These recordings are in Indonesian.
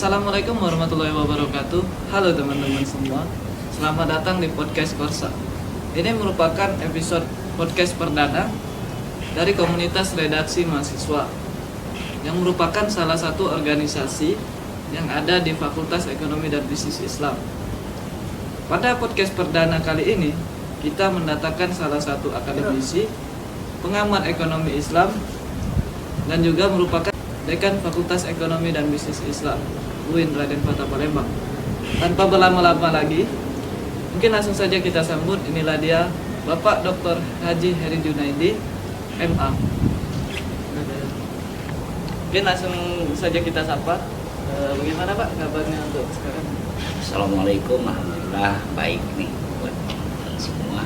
Assalamualaikum warahmatullahi wabarakatuh. Halo teman-teman semua, selamat datang di podcast Korsa. Ini merupakan episode podcast perdana dari komunitas redaksi mahasiswa yang merupakan salah satu organisasi yang ada di Fakultas Ekonomi dan Bisnis Islam. Pada podcast perdana kali ini, kita mendatangkan salah satu akademisi, pengamat ekonomi Islam, dan juga merupakan Dekan Fakultas Ekonomi dan Bisnis Islam UIN Raden Fatah Palembang. Tanpa berlama-lama lagi, mungkin langsung saja kita sambut. Inilah dia, Bapak Dr. Haji Heri Junaidi, MA. Mungkin langsung saja kita sapa. Bagaimana Pak kabarnya untuk sekarang? Assalamualaikum, alhamdulillah baik nih buat teman semua.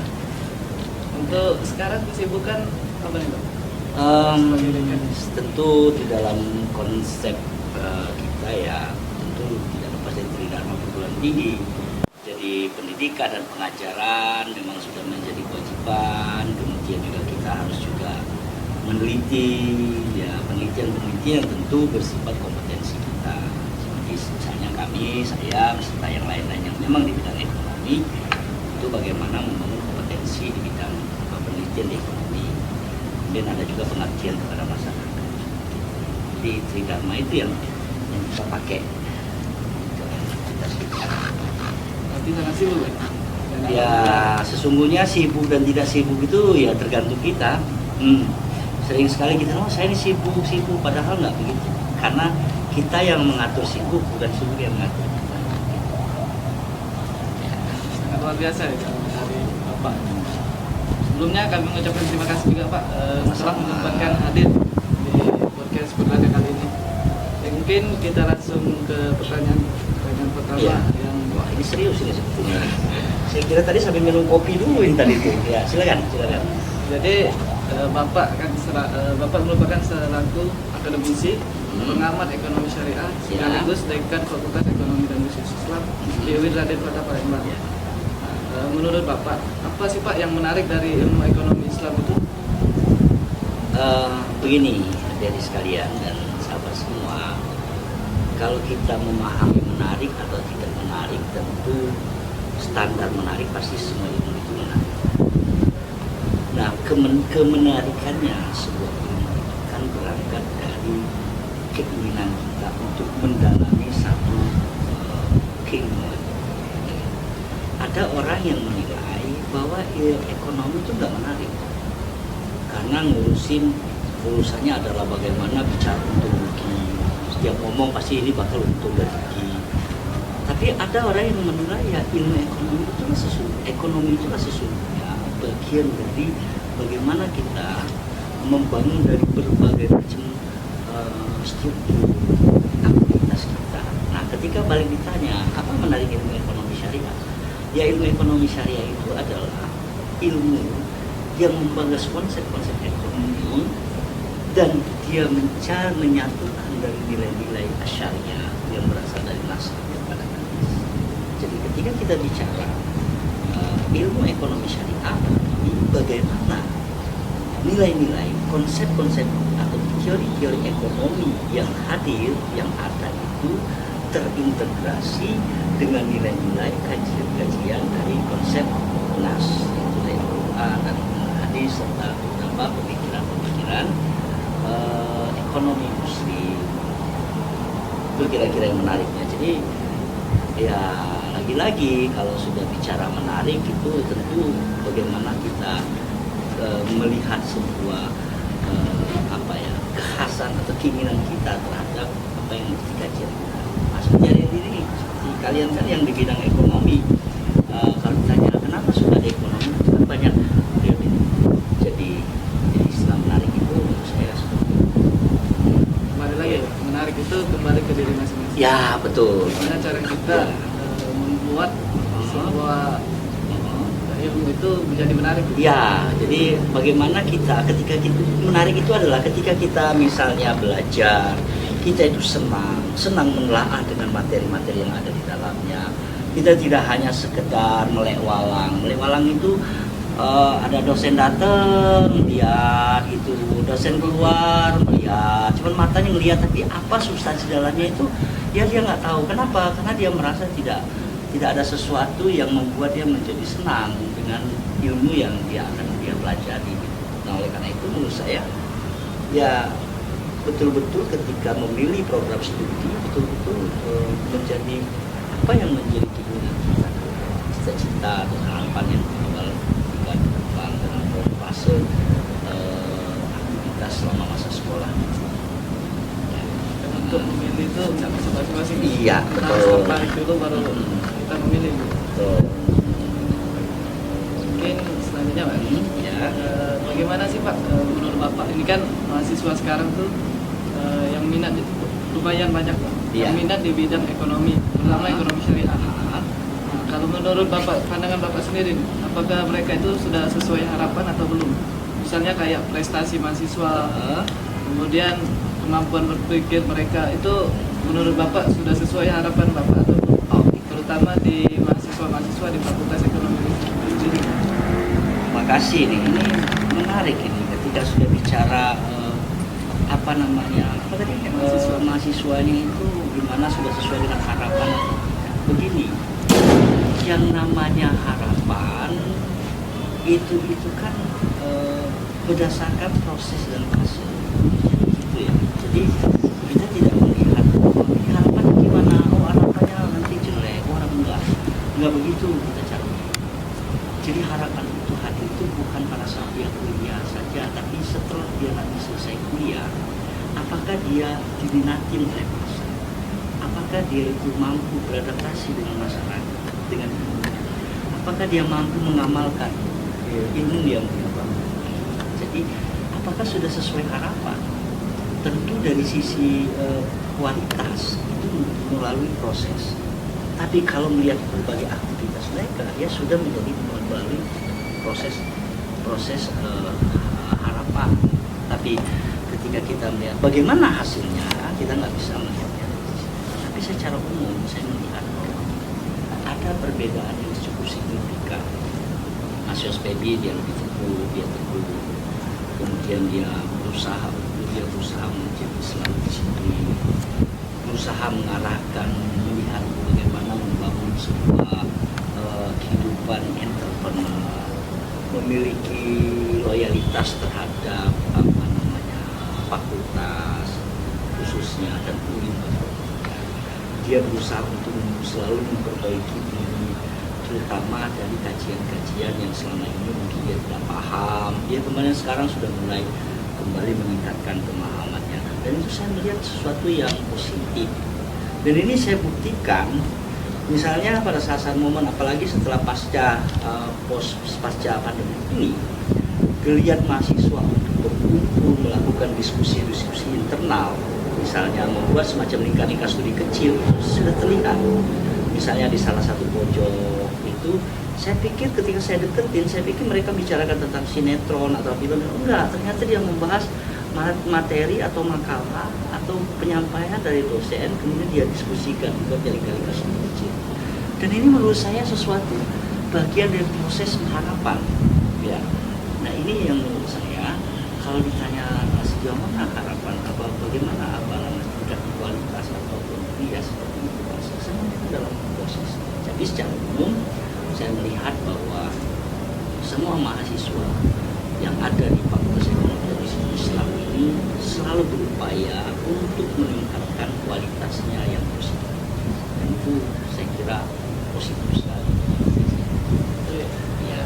Untuk sekarang kesibukan apa nih Pak? Tentu di dalam konsep kita ya tentu tidak lepas dari Tridharma perguruan tinggi. Jadi pendidikan dan pengajaran memang sudah menjadi kewajiban. Kemudian juga kita harus juga meneliti ya penelitian tentu bersifat kompetensi kita. Seperti misalnya kami, saya beserta yang lain-lain yang memang di bidang ekonomi itu bagaimana membangun kompetensi di bidang penelitian di ekonomi. Kemudian ada juga pengertian kepada masyarakat. Jadi Tridharma itu yang kita pakai. Nanti sangat sibuk ya? Ya sesungguhnya sibuk dan tidak sibuk itu ya tergantung kita. Sering sekali kita, saya ini sibuk, padahal nggak begitu. Karena kita yang mengatur sibuk, bukan sibuk yang mengatur kita. Sangat luar biasa ya dari Bapak. Sebelumnya kami mengucapkan terima kasih juga Pak telah menyempatkan hadir di podcast perdana kali ini. Ya, mungkin kita langsung ke pertanyaan pertama Ya. yang Wah ini serius ini sebetulnya. Saya kira tadi sambil minum kopi dulu ini tadi tuh. Ya silakan. jadi Bapak merupakan selaku akademisi, pengamat ekonomi syariah, sekaligus Dekan Fakultas Ekonomi dan Bisnis Islam di UIN Raden Fatah Palembang. Menurut Bapak, apa sih Pak yang menarik dari ilmu ekonomi Islam itu? Begini, dari sekalian dan sahabat semua, kalau kita memahami menarik atau tidak menarik, tentu standar menarik pasti semua ilmu itu menarik. Nah, kemenarikannya sebuah ilmu kan berangkat dari keinginan kita untuk mendalami satu keilmuan. Ada orang yang menilai bahwa ekonomi itu nggak menarik karena urusannya adalah bagaimana bicara untung rugi. Setiap ngomong pasti ini bakal untung dan rugi. Tapi ada orang yang menilai ya ilmu ekonomi itulah sesungguhnya bagian dari bagaimana kita membangun dari berbagai macam struktur aktivitas kita. Nah, ketika balik ditanya apa menarik ilmu ekonomi syariah? Ya ilmu ekonomi syariah itu adalah ilmu yang membahas konsep-konsep ekonomi dan dia menyatukan dari nilai-nilai syariah yang berasal dari nas kepada hadis. Jadi ketika kita bicara ilmu ekonomi syariah ini bagaimana nilai-nilai, konsep-konsep atau teori-teori ekonomi yang hadir, yang ada itu terintegrasi dengan nilai-nilai kajian-kajian dari konsep nas, yaitu dari Quran dan hadis serta beberapa pemikiran-pemikiran ekonomi muslim. Itu kira-kira yang menariknya. Jadi ya lagi-lagi kalau sudah bicara menarik itu tentu bagaimana kita melihat sebuah kekhasan atau keinginan kita terhadap apa yang dikaji. Maksudnya ini seperti kalian kan yang di bidang ekonomi, kalau ditanya kenapa suka di ekonomi, kan banyak teori. Jadi Islam menarik itu menurut saya seperti Kembali lagi ya, menarik itu kembali ke diri masing-masing. ya betul. Gimana cara kita membuat sebuah ilmu itu menjadi menarik? Ya, jadi bagaimana ketika menarik itu adalah ketika kita misalnya belajar, kita itu senang menelaah dengan materi-materi yang ada di dalamnya. Kita tidak hanya sekedar melek walang itu ada dosen datang lihat itu, dosen keluar melihat, cuman matanya ngelihat tapi apa substansi dalamnya itu Ya dia nggak tahu kenapa, karena dia merasa tidak ada sesuatu yang membuat dia menjadi senang dengan ilmu yang dia pelajari. Nah oleh karena itu menurut saya ya betul-betul ketika memilih program studi betul-betul menjadi apa yang menjadi keinginan kita, cita-cita dan harapan yang awal ketika berkembang dalam fase aktivitas selama masa sekolah. Untuk memilih itu nggak bisa basa-basi. Iya, Kita betul. harus tertarik dulu baru kita memilih. Betul. Mungkin selanjutnya Pak, Ya. bagaimana sih Pak menurut Bapak, ini kan mahasiswa sekarang tuh yang minat lumayan banyak Pak, yang Iya. minat di bidang ekonomi, terutama ekonomi syariah. Nah, kalau menurut Bapak, pandangan Bapak sendiri, apakah mereka itu sudah sesuai harapan atau belum? Misalnya kayak prestasi mahasiswa, kemudian kemampuan berpikir mereka itu menurut Bapak sudah sesuai harapan Bapak atau belum? Terutama di mahasiswa-mahasiswa di Fakultas Ekonomi Unsiri. Makasih nih, ini menarik ini ketika sudah bicara apa tadi mahasiswanya itu gimana sudah sesuai dengan harapan atau tidak. Begini, yang namanya harapan itu kan berdasarkan proses dan fase gitu ya. Jadi kita tidak melihat ini harapannya gimana, harapannya nanti jelek, orang enggak begitu kita cari. Jadi harapan itu hadir itu bukan pada saat dia kuliah saja, tapi setelah dia nanti selesai kuliah, apakah dia diminati oleh masa, apakah dia itu mampu beradaptasi dengan masyarakat, dengan ilmu, apakah dia mampu mengamalkan ilmu yang dia bangun. Jadi apakah sudah sesuai harapan? Tentu dari sisi kualitas itu melalui proses. Tapi kalau melihat berbagai aktivitas mereka, ya sudah menjadi melalui proses harapan. Tapi ketika kita melihat bagaimana hasilnya, kita nggak bisa melihatnya. Tapi secara umum saya melihat bahwa ada perbedaan yang cukup signifikan. Mas Yospebi dia lebih teguh, kemudian dia berusaha menjadi selalu disiplin, berusaha mengarahkan, melihat bagaimana membangun sebuah kehidupan entrepreneur, memiliki loyalitas terhadap fakultas khususnya dan UIN. Dia berusaha untuk selalu memperbaiki diri, terutama dari kajian-kajian yang selama ini mungkin dia tidak paham. Dia kemarin sekarang sudah mulai kembali meningkatkan pemahamannya, dan itu saya melihat sesuatu yang positif. Dan ini saya buktikan misalnya pada saat momen apalagi setelah pasca pandemi ini, geliat mahasiswa untuk berkumpul melakukan diskusi internal, misalnya membuat semacam lingkar-lingkar studi kecil, sudah terlihat. Misalnya di salah satu pojok itu, saya pikir ketika saya deketin, saya pikir mereka bicarakan tentang sinetron atau film. Enggak, ternyata dia membahas materi atau makalah atau penyampaian dari dosen, kemudian dia diskusikan buat lingkar-lingkar studi kecil. Dan ini menurut saya sesuatu bagian dari proses harapan. Ya. Nah ini yang menurut saya, kalau ditanya sejauh mana harapan, bagaimana tingkat kualitas ataupun dia seperti itu, semuanya itu dalam proses. Jadi secara umum saya melihat bahwa semua mahasiswa yang ada di Fakultas Ekonomi dan Islam ini selalu berupaya untuk meningkatkan kualitasnya yang positif. Dan itu saya kira positif sekali. Ya,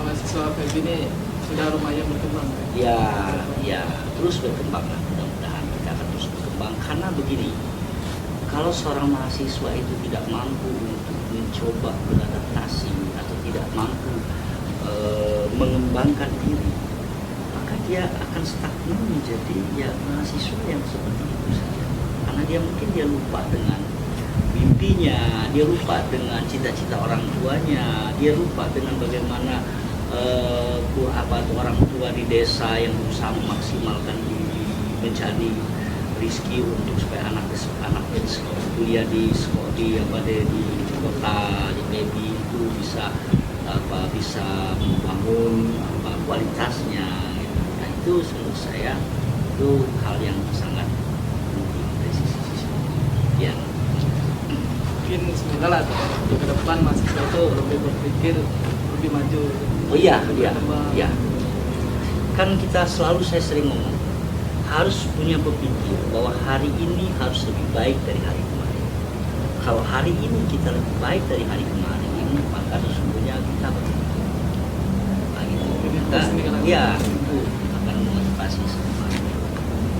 mahasiswa kayak gini sudah lumayan berkembang. Ya, terus berkembang lah. Mudah-mudahan kita akan terus berkembang karena begini. Kalau seorang mahasiswa itu tidak mampu untuk mencoba beradaptasi atau tidak mampu mengembangkan diri, maka dia akan stagnan menjadi ya mahasiswa yang seperti itu saja. Karena dia lupa dengan mimpinya, dia lupa dengan cita-cita orang tuanya, dia lupa dengan bagaimana orang tua di desa yang berusaha memaksimalkan diri, mencari rezeki untuk supaya anaknya kuliah di kota di PB itu bisa membangun kualitasnya gitu. Nah itu menurut saya itu hal yang sangat penting dari sisi ya. mungkin semoga lah ke depan mahasiswa itu lebih berpikir lebih maju. Oh iya, lebih iya, berkembang. iya. Kan kita selalu, saya sering ngomong, harus punya berpikir bahwa hari ini harus lebih baik dari hari kemarin. Kalau hari ini kita lebih baik dari hari kemarin ini, maka sesungguhnya kita berpikir. Nah, gitu. Jadi Kita, terus nih, ya, itu akan memotivasi semua.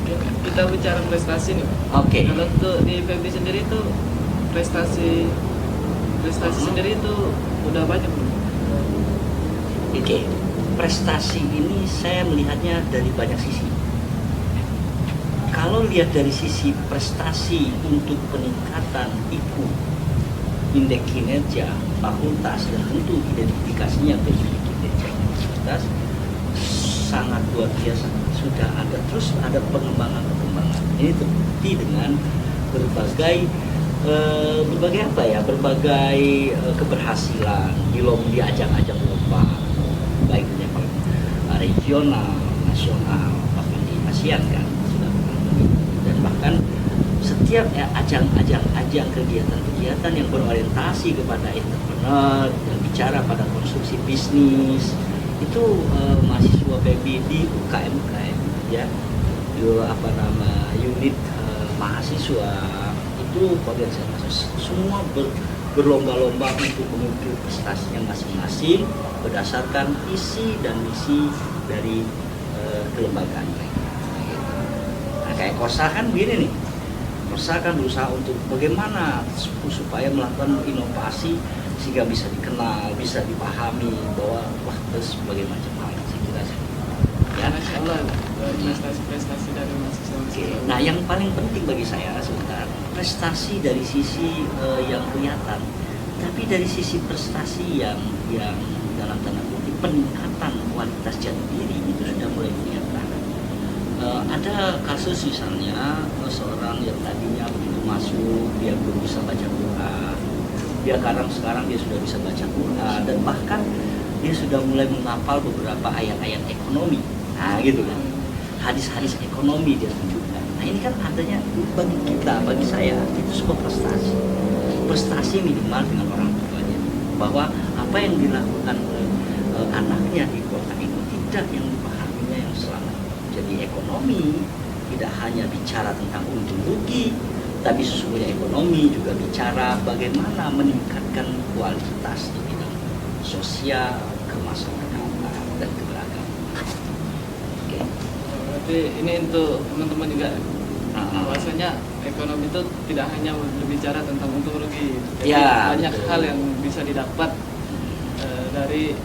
Oke, kita bicara prestasi nih Pak. Oke. Kalau untuk di Febri sendiri itu prestasi sendiri itu udah banyak belum? Oke, prestasi ini saya melihatnya dari banyak sisi. Kalau lihat dari sisi prestasi untuk peningkatan IQ, indeks kinerja fakultas, dan tentu identifikasinya bagi kinerja fakultas, sangat luar biasa. Sudah ada, terus ada pengembangan. Ini terbukti dengan berbagai keberhasilan di ajang-ajang lomba, baik di level regional, nasional, bahkan di ASEAN kan sudah pernah. Dan bahkan setiap ajang kegiatan yang berorientasi kepada entrepreneur dan bicara pada konstruksi bisnis, itu mahasiswa PB di UKM ya, unit mahasiswa itu organisasi semua berlomba-lomba untuk mengukir prestasinya masing-masing berdasarkan isi dan misi dari kelembagaan mereka. Nah, kayak Korsa kan begini nih, Korsa kan berusaha untuk bagaimana supaya melakukan inovasi sehingga bisa dikenal, bisa dipahami bahwa wah terus berbagai macam hal saya kira ya. Masya Allah, prestasi dari mahasiswa. Nah, yang paling penting bagi saya sebentar, prestasi dari sisi yang kelihatan, tapi dari sisi prestasi yang dalam tanda kutip peningkatan kualitas jati diri itu sudah mulai kelihatan. Ada kasus misalnya seorang yang tadinya begitu masuk dia belum bisa baca Quran, sekarang dia sudah bisa baca Quran dan bahkan dia sudah mulai menghafal beberapa ayat-ayat ekonomi. Nah, gitu kan. Hadis-hadis ekonomi dia tunjukkan. Nah, ini kan adanya bagi saya itu sebuah prestasi minimal dengan orang tuanya, bahwa apa yang dilakukan oleh anaknya di kota itu tidak yang dipahaminya yang selama. Jadi ekonomi tidak hanya bicara tentang untung rugi, tapi sesungguhnya ekonomi juga bicara bagaimana meningkatkan kualitas di bidang sosial, kemasyarakatan, dan keberagaman. Oke. Berarti ini untuk teman-teman juga, bahwasanya ekonomi itu tidak hanya berbicara tentang untung rugi, jadi Ya, banyak betul. hal yang bisa didapat dari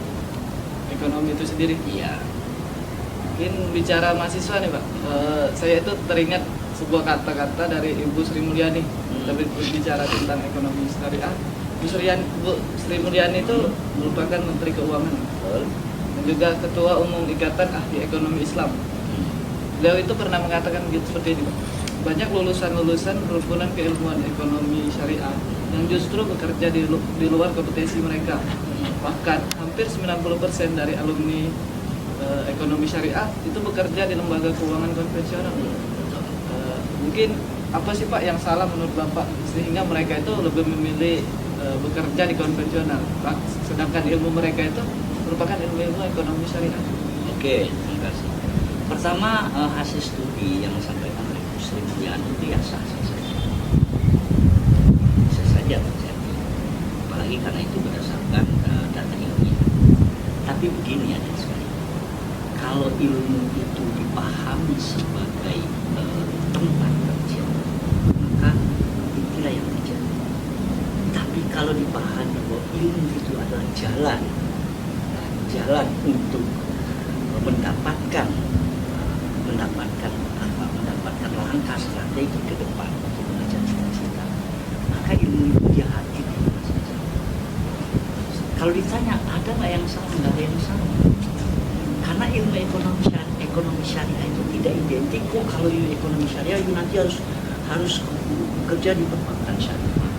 ekonomi itu sendiri. Iya. Mungkin bicara mahasiswa nih Pak, saya itu teringat sebuah kata-kata dari Ibu Sri Mulyani. Tapi bicara tentang ekonomi syariah, Bu Sri Mulyani itu merupakan Menteri Keuangan dan juga Ketua Umum Ikatan Ahli Ekonomi Islam. Beliau itu pernah mengatakan gitu seperti ini Pak, banyak lulusan perhimpunan keilmuan ekonomi syariah yang justru bekerja di luar kompetensi mereka. Bahkan hampir 90% dari alumni ekonomi syariah itu bekerja di lembaga keuangan konvensional. Mungkin apa sih Pak yang salah menurut Bapak sehingga mereka itu lebih memilih bekerja di konvensional, sedangkan ilmu mereka itu merupakan ilmu ekonomi syariah? Oke, terima kasih. Pertama, hasil studi yang disampaikan oleh Bu Sri Mulyani itu ya sah-sah saja. Bisa saja terjadi. Apalagi karena itu berdasarkan data ilmiah. Tapi begini aja sekali. Kalau ilmu itu dipahami sebagai tempat kerja, maka itulah yang terjadi. Tapi kalau dipahami bahwa ilmu itu adalah jalan untuk mendapatkan langkah strategi ke depan untuk mengejar cita-cita, maka ilmu itu dia hadir di mana saja. Kalau ditanya ada nggak yang salah, nggak ada yang salah. Karena ilmu ekonomi syariah itu tidak identik kok kalau ekonomi syariah itu nanti harus bekerja di perbankan syariah.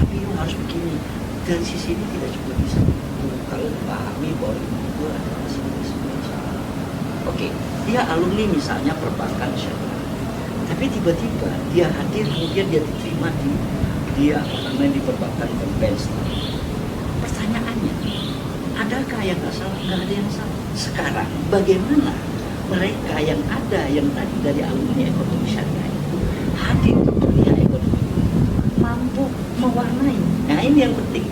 Tapi itu harus begini. Dari sisi ini tidak juga bisa kalau dipahami bahwa itu adalah sebuah syariah. Oke, dia alumni misalnya perbankan syariah. Tapi tiba-tiba dia hadir kemudian dia diterima di di perbankan konvensional. Pertanyaannya, adakah yang nggak salah? Nggak ada yang salah. Sekarang bagaimana mereka yang tadi dari alumni ekonomi syariah itu hadir di dunia ekonomi mampu mewarnai? Nah ini yang penting,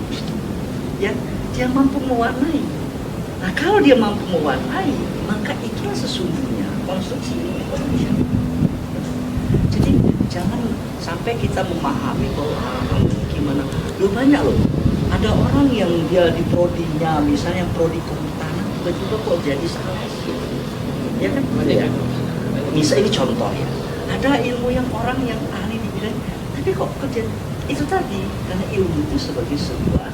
ya, dia mampu mewarnai. Nah kalau dia mampu mewarnai, maka itulah sesungguhnya konstruksi ekonomi syariah. Jadi jangan sampai kita memahami bahwa gimana, banyak loh. Ada orang yang dia di prodinya, misalnya prodi kehutanan, tiba-tiba kok jadi salesi, ya kan? Ya. Misalnya ini contoh ya. Ada ilmu yang orang yang ahli di bidang, tapi kok kerja itu tadi karena ilmu itu sebagai sebuah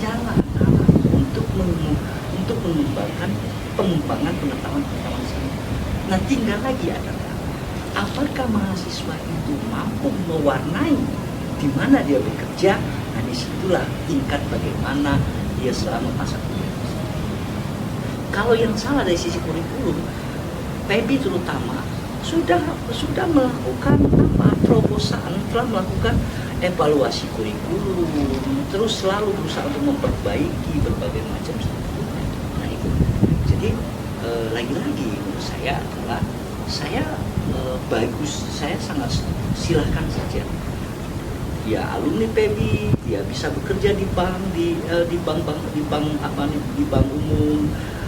jalan untuk mengembangkan pengembangan pengetahuan saya. Nah tinggal lagi adalah apakah mahasiswa itu mampu mewarnai di mana dia bekerja. Nah disitulah tingkat bagaimana dia selama masa kuliah. Kalau yang salah dari sisi kurikulum, PEBI terutama sudah melakukan terobosan, telah melakukan evaluasi kurikulum, terus selalu berusaha untuk memperbaiki berbagai macam struktur. Nah itu, jadi lagi-lagi menurut saya adalah bagus, saya sangat silahkan saja. Dia alumni PEBI, dia bisa bekerja di bank umum,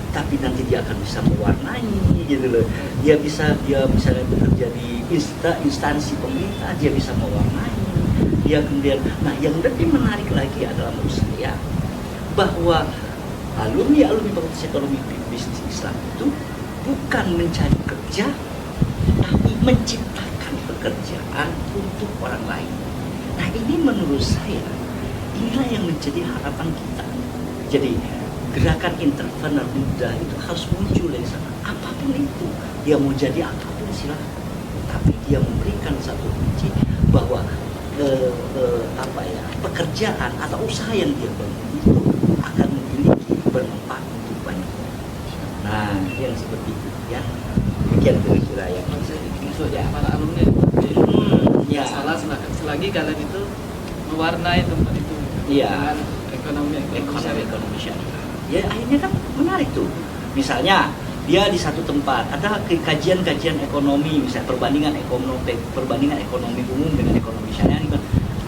tapi nanti dia akan bisa mewarnai gitu loh. Dia bisa bekerja di instansi pemerintah, dia bisa mewarnai. Dia kemudian, nah yang lebih menarik lagi adalah menurut saya bahwa alumni Fakultas Ekonomi Bisnis Islam itu bukan mencari kerja, tapi menciptakan pekerjaan untuk orang lain. Nah ini menurut saya, inilah yang menjadi harapan kita. Jadi gerakan entrepreneur muda itu harus muncul dari sana. Apapun itu, dia mau jadi apapun silahkan. Tapi dia memberikan satu kunci bahwa pekerjaan atau usaha yang dia bangun itu akan memiliki bermanfaat untuk banyak orang. Nah yang seperti itu ya. Demikian kira-kira yang bisa untuk ya para alumni. Ya salah selagi kalian itu mewarnai tempat itu dengan ekonomi syariah. Ya akhirnya kan menarik tuh. Misalnya dia di satu tempat ada kajian ekonomi, misalnya perbandingan ekonomi umum dengan ekonomi syariah,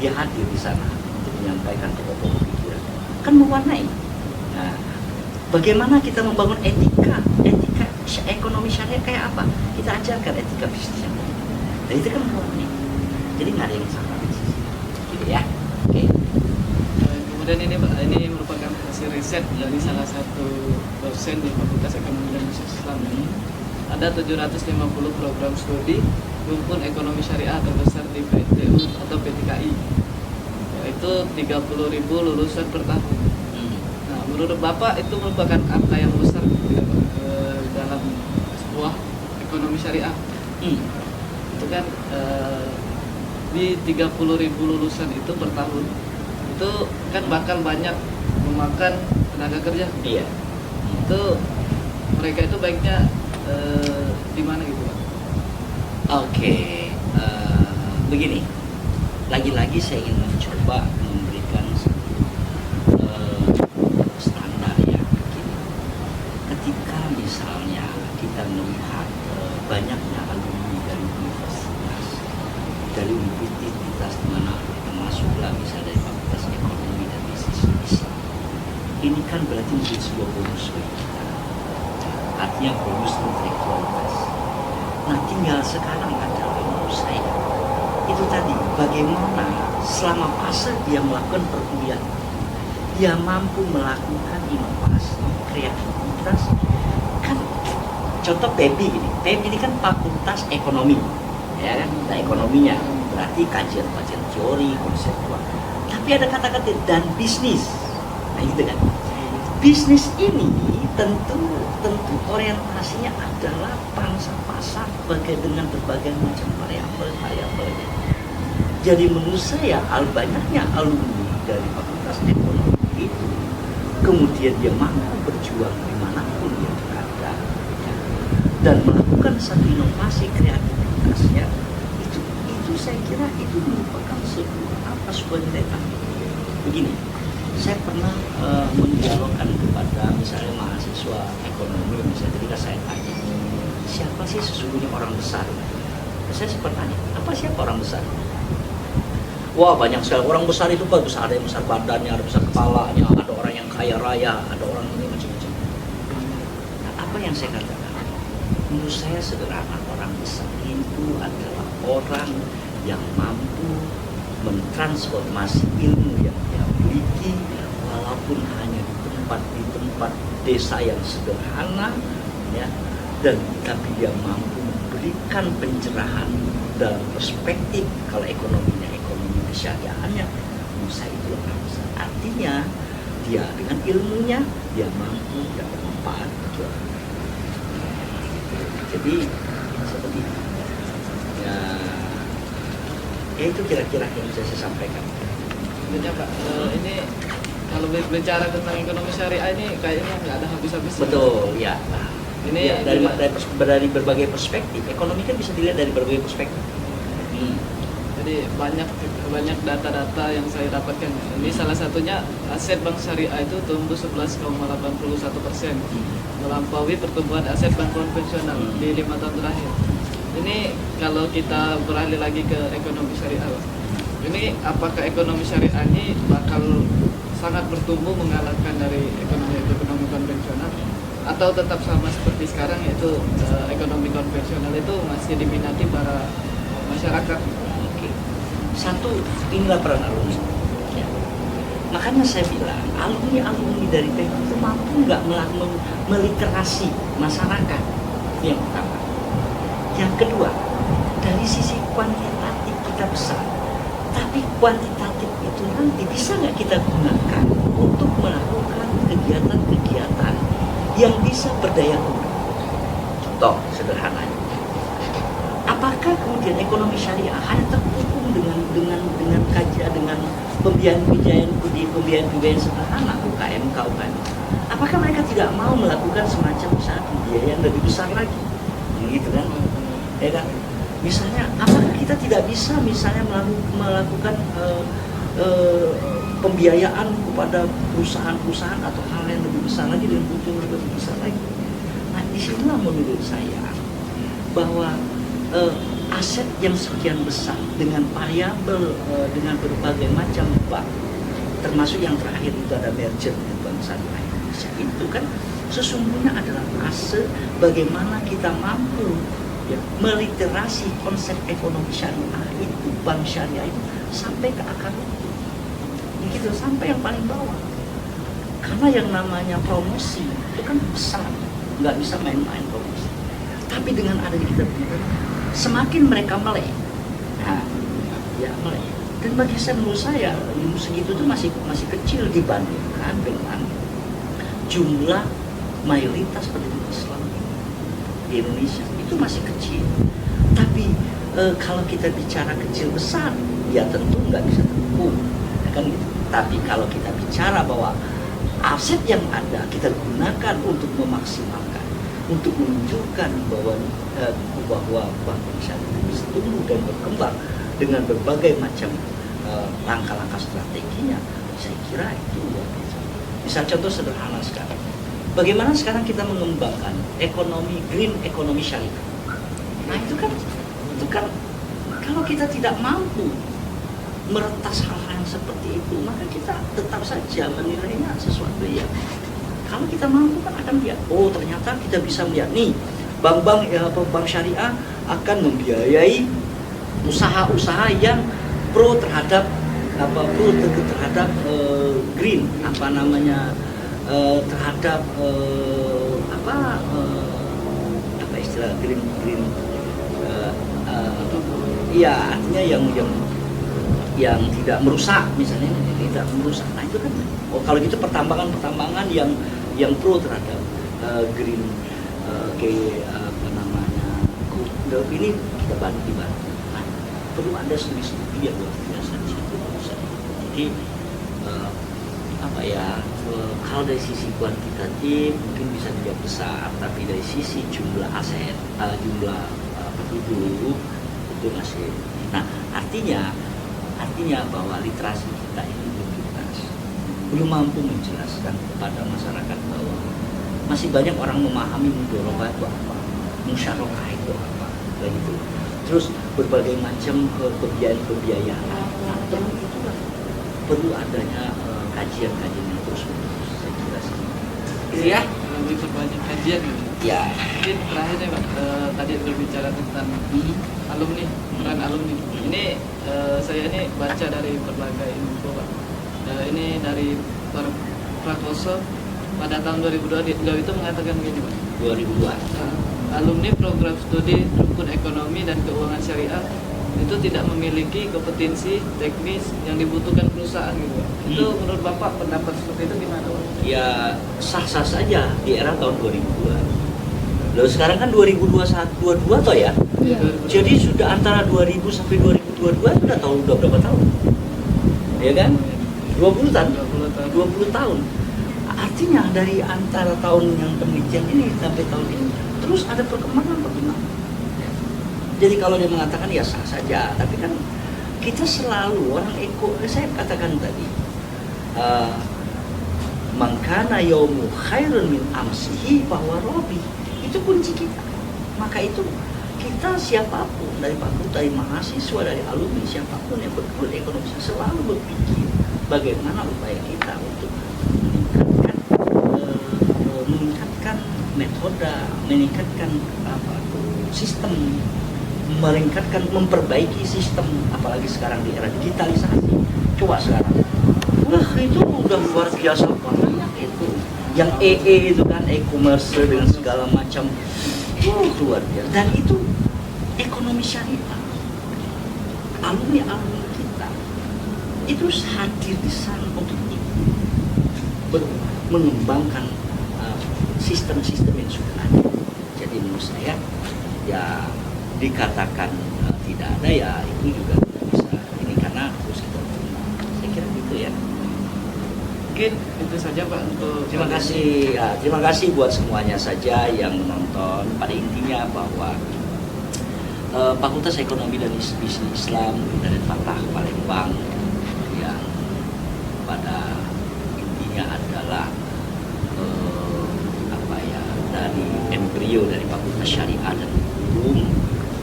dia hadir di sana untuk menyampaikan pokok-pokok pikiran. Kan mewarnai. Nah, bagaimana kita membangun etika ekonomi syariah kayak apa? Kita ajarkan etika bisnis yang baik. Dan itu kan mewarnai. Jadi nggak ada yang salah di sisi gitu ya. Oke. Kemudian ini merupakan hasil riset dari salah satu dosen di Fakultas Ekonomi dan Bisnis Islam ini. Ada 750 program studi rumpun ekonomi syariah terbesar di PTU atau PTKI, yaitu 30.000 lulusan per tahun. Nah, menurut Bapak itu merupakan angka yang besar dalam sebuah ekonomi syariah. Itu kan di 30.000 lulusan itu per tahun itu kan bakal banyak memakan tenaga kerja. Iya. Itu mereka itu baiknya di mana gitu Pak? Oke, begini. Lagi-lagi saya ingin mencoba memberikan standar ya. Ketika misalnya kita melihat banyaknya alumni dari universitas mana termasuklah misalnya dari Fakultas Ekonomi dan Bisnis Islam. Ini kan berarti menjadi sebuah bonus bagi kita. Artinya bonus intelektualitas. Nah tinggal sekarang adalah menurut saya itu tadi bagaimana selama fase dia melakukan perkuliahan dia mampu melakukan inovasi, kreativitas. Kan contoh PEBI ini kan Fakultas Ekonomi, ya kan? Nah, ekonominya berarti kajian teori, konseptual. Tapi ada kata-kata dan bisnis. Nah gitu kan. Bisnis ini tentu orientasinya adalah pangsa pasar dengan berbagai macam variabel. Jadi menurut saya banyaknya alumni dari Fakultas Ekonomi itu kemudian dia mampu berjuang dimanapun dia berada dan melakukan satu inovasi kreativitasnya itu itu saya kira itu merupakan sebuah nilai tambah. Begini, saya pernah mendialogkan kepada misalnya mahasiswa ekonomi, misalnya ketika saya tanya, siapa sih sesungguhnya orang besar? Saya sempat tanya, siapa orang besar? Wah, banyak sekali orang besar itu besar, ada yang besar badannya, ada besar kepalanya, ada orang yang kaya raya, ada orang ini macam-macam. Nah, apa yang saya katakan? Menurut saya sederhana, orang besar itu adalah orang yang mampu mentransformasi ilmu yang dia miliki, walaupun hanya di tempat desa yang sederhana, ya, dan tapi dia mampu memberikan pencerahan dalam perspektif kalau ekonomi kesyariahannya. Menurut saya itu orang besar. Artinya dia dengan ilmunya dia mampu dan bermanfaat. Jadi seperti itu. Ya itu kira-kira yang bisa saya sampaikan. Sebenarnya Pak, ini kalau bicara tentang ekonomi syariah ini kayaknya nggak ada habis-habisnya. Betul, ya. Ini ya, dari berbagai perspektif. Ekonomi kan bisa dilihat dari berbagai perspektif. Jadi banyak data-data yang saya dapatkan. Ini salah satunya aset bank syariah itu tumbuh 11,81%, melampaui pertumbuhan aset bank konvensional di 5 tahun terakhir. Ini kalau kita beralih lagi ke ekonomi syariah, ini apakah ekonomi syariah ini bakal sangat bertumbuh mengalahkan dari ekonomi konvensional, atau tetap sama seperti sekarang, yaitu ekonomi konvensional itu masih diminati para masyarakat? Satu, inilah peran alumni. Ya. Makanya saya bilang, alumni dari TEK itu mampu nggak meliterasi masyarakat, yang pertama. Yang kedua, dari sisi kuantitatif kita besar, tapi kuantitatif itu nanti bisa nggak kita gunakan untuk melakukan kegiatan-kegiatan yang bisa berdaya guna. Contoh sederhananya, apakah kemudian ekonomi syariah hanya terhubung dengan kajian, dengan pembiayaan sederhana UKM? Apakah mereka tidak mau melakukan semacam usaha pembiayaan lebih besar lagi, gitu kan? Ya kan? Misalnya, apakah kita tidak bisa misalnya melakukan pembiayaan kepada perusahaan-perusahaan atau hal yang lebih besar lagi dengan butuh lebih besar lagi? Nah, disinilah menurut saya bahwa aset yang sekian besar dengan variabel dengan berbagai macam bank, termasuk yang terakhir itu ada merger dengan Bank Syariah Indonesia, itu kan sesungguhnya adalah fase bagaimana kita mampu meliterasi konsep ekonomi syariah itu, bank syariah itu sampai ke akar rumput, begitu, sampai yang paling bawah. Karena yang namanya promosi itu kan besar, nggak bisa main-main promosi. Tapi dengan adanya kita begitu, semakin mereka melek, melek. Dan bagi saya, menurut saya ilmu segitu itu masih kecil dibandingkan dengan jumlah mayoritas penduduk Islam di Indonesia, itu masih kecil. Tapi kalau kita bicara kecil besar, ya tentu nggak bisa terukur, kan gitu. Tapi kalau kita bicara bahwa aset yang ada kita gunakan untuk memaksimalkan, untuk menunjukkan bahwa bank syariah bisa tumbuh dan berkembang dengan berbagai macam langkah-langkah strateginya, saya kira itu luar biasa. Misal contoh sederhana sekarang, bagaimana sekarang kita mengembangkan green ekonomi syariah. Nah itu kan kalau kita tidak mampu meretas hal-hal yang seperti itu, maka kita tetap saja menilainya sesuatu yang, kalau kita mampu kan akan lihat, oh ternyata kita bisa melihat nih, bank syariah akan membiayai usaha-usaha yang pro terhadap green, terhadap istilah green iya, artinya yang tidak merusak, misalnya tidak merusak. Nah itu kan, kalau gitu pertambangan yang pro terhadap green, ini kita bantu. Nah, perlu ada studi yang luar biasa di situ. Jadi kalau dari sisi kuantitatif mungkin bisa tidak besar, tapi dari sisi jumlah aset, jumlah penduduk itu masih. Nah, artinya bahwa literasi kita ini belum tuntas, belum mampu menjelaskan kepada masyarakat bahwa masih banyak orang memahami mudharabah itu apa, musyarakah itu apa, kayak gitu. Terus berbagai macam pembiayaan. Nah, terus itu kan perlu adanya kajian-kajian yang terus menerus, saya kira sih. Iya, lebih perbanyak kajian gitu. Ya. Mungkin terakhir nih Pak, tadi berbicara tentang alumni, peran alumni. Ini saya ini baca dari berbagai info Pak. Ini dari Prakoso pada tahun 2002 itu mengatakan begini Pak. 2002. Alumni program studi rukun ekonomi dan keuangan syariah itu tidak memiliki kompetensi teknis yang dibutuhkan perusahaan gitu Pak. Itu menurut Bapak pendapat seperti itu gimana Pak? Ya sah-sah saja di era tahun 2002. Lalu sekarang kan 2022 toh ya? Iya. Jadi sudah antara 2000 sampai 2022 udah berapa tahun? Ya kan? 20 tahun. 20 tahun. Artinya dari antara tahun yang demikian ini sampai tahun ini terus ada perkembangan bagaimana? Jadi kalau dia mengatakan ya sah saja, tapi kan kita selalu orang saya katakan tadi, mangkana yaumu khairun min amsihi bahwa robi, itu kunci kita. Maka itu kita siapapun dari fakultas, dari mahasiswa, dari alumni, siapapun yang berkuliah ekonomi selalu berpikir bagaimana upaya kita untuk meningkatkan metode, meningkatkan sistem, memperbaiki sistem, apalagi sekarang di era digitalisasi. Coba sekarang, wah itu udah luar biasa banget itu. Yang itu kan e-commerce dengan segala macam, luar biasa. Dan itu ekonomi syariah. Alumni kita itu hadir di sana untuk mengembangkan sistem-sistem yang sudah ada. Jadi menurut saya ya dikatakan tidak ada ya itu juga bisa ini karena harus kita terima. Saya kira gitu ya. Mungkin itu saja Pak untuk Terima kasih buat semuanya saja yang menonton. Pada intinya bahwa Fakultas Ekonomi dan Bisnis Islam dari Fatah Palembang yang pada intinya adalah dari embrio dari Fakultas Syariah dan Hukum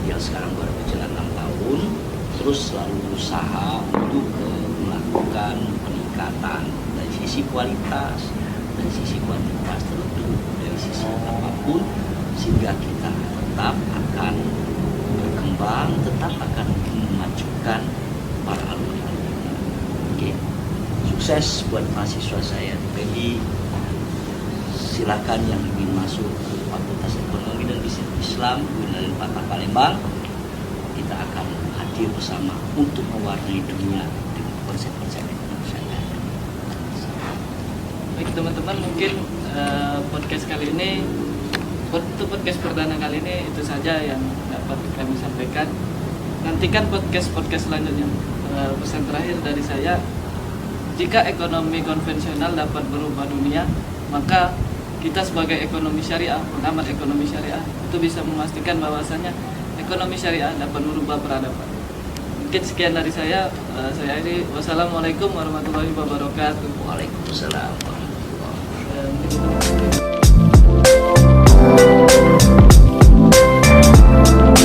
yang sekarang baru berjalan 6 tahun, terus selalu berusaha untuk melakukan peningkatan dari sisi kualitas, tentu dari sisi apapun, sehingga kita tetap akan berkembang, tetap akan memajukan para alumni. Oke, sukses buat mahasiswa saya di PI. Silakan yang ingin masuk ke Fakultas Ekonomi dan Bisnis Islam UIN Fatah Palembang, kita akan hadir bersama untuk mewarnai dunia dengan konsep-konsep ekonomi syariah. Baik teman-teman, mungkin podcast kali ini, untuk podcast perdana kali ini itu saja yang dapat kami sampaikan. Nantikan podcast selanjutnya. Pesan terakhir dari saya, jika ekonomi konvensional dapat berubah dunia, maka kita sebagai ekonomi syariah, pengamat ekonomi syariah, itu bisa memastikan bahwasannya ekonomi syariah dapat merubah peradaban. Mungkin sekian dari saya ini. Wassalamualaikum warahmatullahi wabarakatuh. Waalaikumsalam warahmatullahi wabarakatuh.